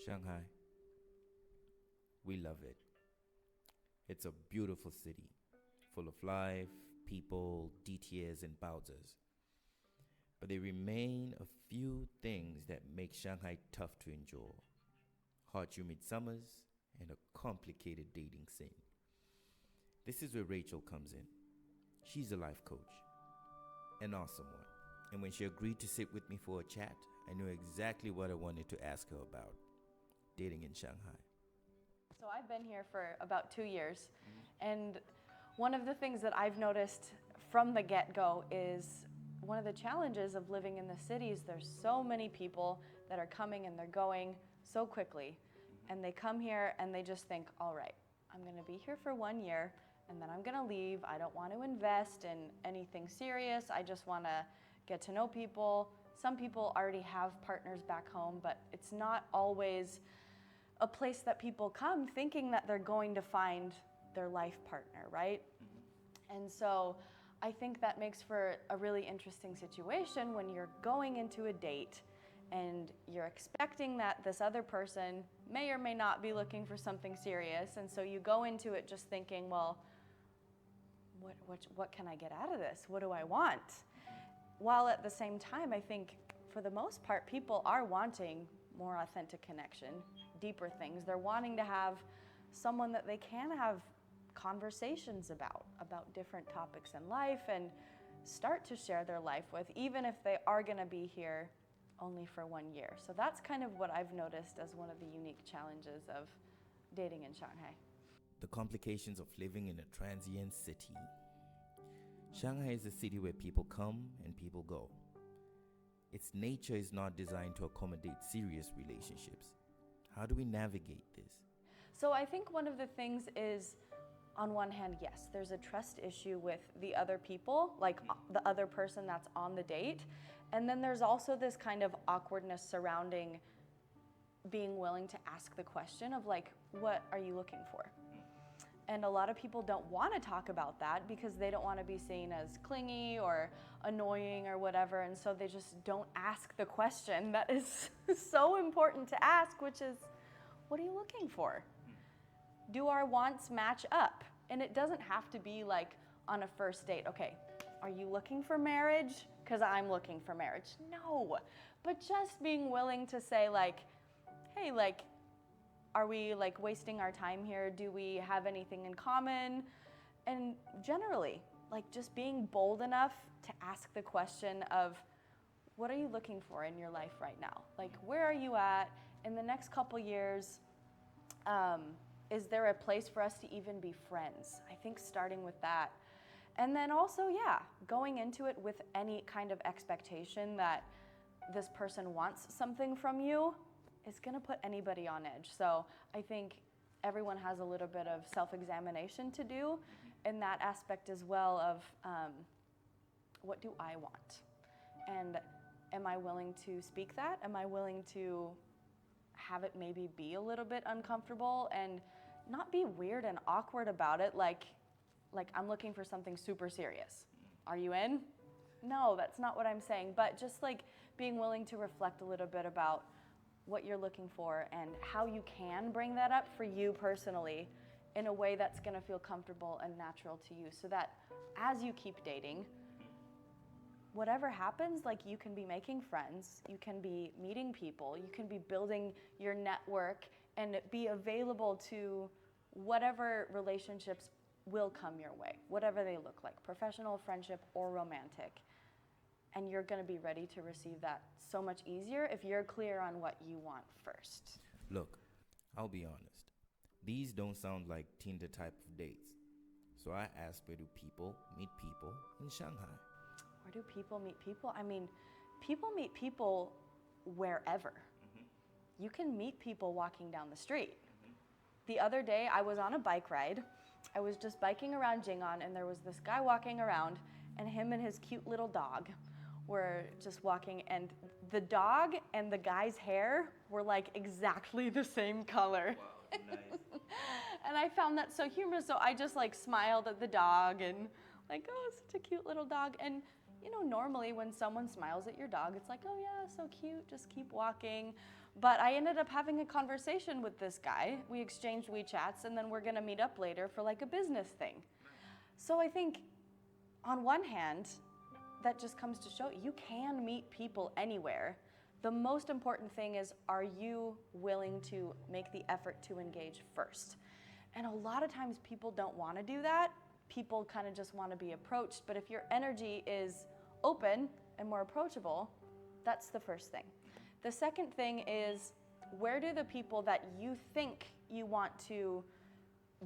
Shanghai, we love it. It's a beautiful city, full of life, people, DTS, and Bowsers. But there remain a few things that make Shanghai tough to endure: hot, humid summers and a complicated dating scene. This is where Rachel comes in. She's a life coach, an awesome one. And when she agreed to sit with me for a chat, I knew exactly what I wanted to ask her about: dating in Shanghai. So I've been here for about 2 years, and one of the things that I've noticed from the get-go is one of the challenges of living in the cities. There's so many people that are coming and they're going so quickly, and they come here and they just think, all right, I'm gonna be here for 1 year and then I'm gonna leave. I don't want to invest in anything serious. I just wanna get to know people. Some people already have partners back home, but it's not always a place that people come thinking that they're going to find their life partner, right? And so I think that makes for a really interesting situation when you're going into a date and you're expecting that this other person may or may not be looking for something serious. And so you go into it just thinking, well, what can I get out of this? What do I want? While at the same time, I think for the most part, people are wanting more authentic connection, deeper things. They're wanting to have someone that they can have conversations about different topics in life and start to share their life with, even if they are gonna be here only for 1 year. So that's kind of what I've noticed as one of the unique challenges of dating in Shanghai. The complications of living in a transient city. Shanghai is a city where people come and people go. Its nature is not designed to accommodate serious relationships. How do we navigate this? So I think one of the things is, on one hand, yes, there's a trust issue with the other people, like the other person that's on the date. And then there's also this kind of awkwardness surrounding being willing to ask the question of like, what are you looking for? And a lot of people don't want to talk about that because they don't want to be seen as clingy or annoying or whatever. And so they just don't ask the question that is so important to ask, which is, what are you looking for? Do our wants match up? And it doesn't have to be like on a first date, okay, are you looking for marriage? Because I'm looking for marriage. No, but just being willing to say like, hey, like, are we like wasting our time here? Do we have anything in common? And generally, like just being bold enough to ask the question of, what are you looking for in your life right now? Like, where are you at in the next couple years? Is there a place for us to even be friends? I think starting with that. And then also, yeah, going into it with any kind of expectation that this person wants something from you is gonna put anybody on edge. So I think everyone has a little bit of self-examination to do in that aspect as well of what do I want? And am I willing to speak that? Am I willing to have it maybe be a little bit uncomfortable and not be weird and awkward about it, like I'm looking for something super serious. Are you in? No, that's not what I'm saying, but just like being willing to reflect a little bit about what you're looking for and how you can bring that up for you personally in a way that's gonna feel comfortable and natural to you, so that as you keep dating, whatever happens, like you can be making friends, you can be meeting people, you can be building your network and be available to whatever relationships will come your way, whatever they look like, professional, friendship, or romantic. And you're gonna be ready to receive that so much easier if you're clear on what you want first. Look, I'll be honest. These don't sound like Tinder type of dates. So I asked, where do people meet people in Shanghai? Where do people meet people? I mean, people meet people wherever. You can meet people walking down the street. The other day, I was on a bike ride. I was just biking around Jing'an, and there was this guy walking around, and him and his cute little dog were just walking, and the dog and the guy's hair were like exactly the same color. Wow, nice. And I found that so humorous, so I just like smiled at the dog and like, oh, such a cute little dog. And normally when someone smiles at your dog, it's like, oh yeah, so cute, just keep walking. But I ended up having a conversation with this guy. We exchanged WeChats, and then we're gonna meet up later for like a business thing. So I think on one hand, that just comes to show you can meet people anywhere. The most important thing is, are you willing to make the effort to engage first? And a lot of times people don't want to do that. People kind of just want to be approached. But if your energy is open and more approachable, that's the first thing. The second thing is, where do the people that you think you want to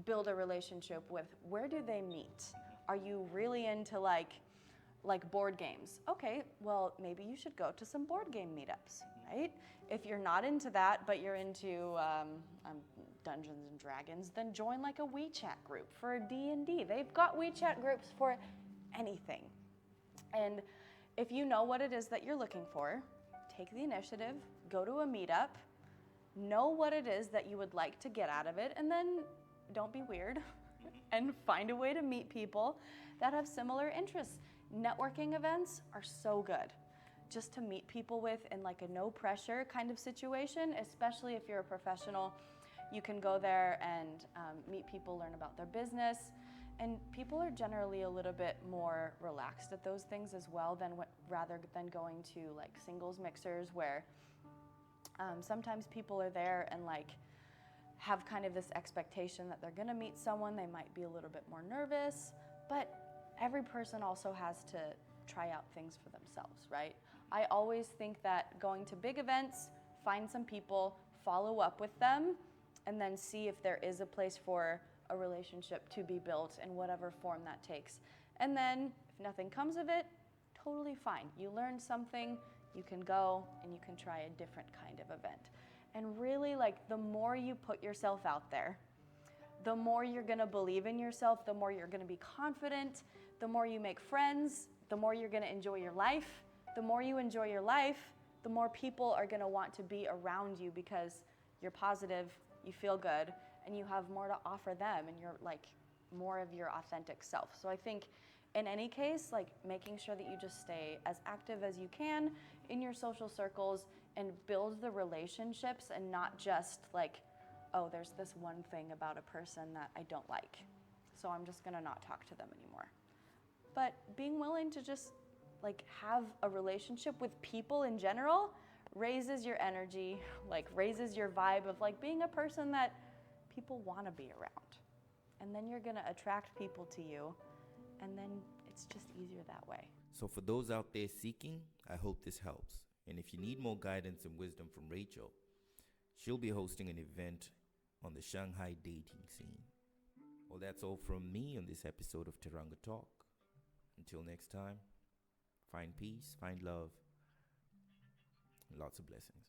build a relationship with, where do they meet? Are you really into like board games? Okay, well, maybe you should go to some board game meetups, right? If you're not into that, but you're into Dungeons and Dragons, then join like a WeChat group for D&D. They've got WeChat groups for anything. And if you know what it is that you're looking for, take the initiative, go to a meetup, know what it is that you would like to get out of it, and then don't be weird and find a way to meet people that have similar interests. Networking events are so good just to meet people with in like a no pressure kind of situation, especially if you're a professional. You can go there and meet people, learn about their business, and people are generally a little bit more relaxed at those things as well rather than going to like singles mixers where sometimes people are there and like have kind of this expectation that they're gonna meet someone. They might be a little bit more nervous, but every person also has to try out things for themselves, right? I always think that going to big events, find some people, follow up with them, and then see if there is a place for a relationship to be built in whatever form that takes. And then if nothing comes of it, totally fine. You learned something, you can go and you can try a different kind of event. And really, like, the more you put yourself out there, the more you're gonna believe in yourself, the more you're gonna be confident, the more you make friends, the more you're gonna enjoy your life. The more you enjoy your life, the more people are gonna want to be around you because you're positive, you feel good, and you have more to offer them, and you're like more of your authentic self. So I think in any case, like making sure that you just stay as active as you can in your social circles and build the relationships, and not just like, oh, there's this one thing about a person that I don't like, so I'm just gonna not talk to them anymore. But being willing to just like have a relationship with people in general raises your energy, like raises your vibe of like being a person that people want to be around. And then you're gonna attract people to you, and then it's just easier that way. So for those out there seeking, I hope this helps. And if you need more guidance and wisdom from Rachel, she'll be hosting an event on the Shanghai Dating Scene. Well, that's all from me on this episode of Teranga Talk. Until next time, find peace, find love, and lots of blessings.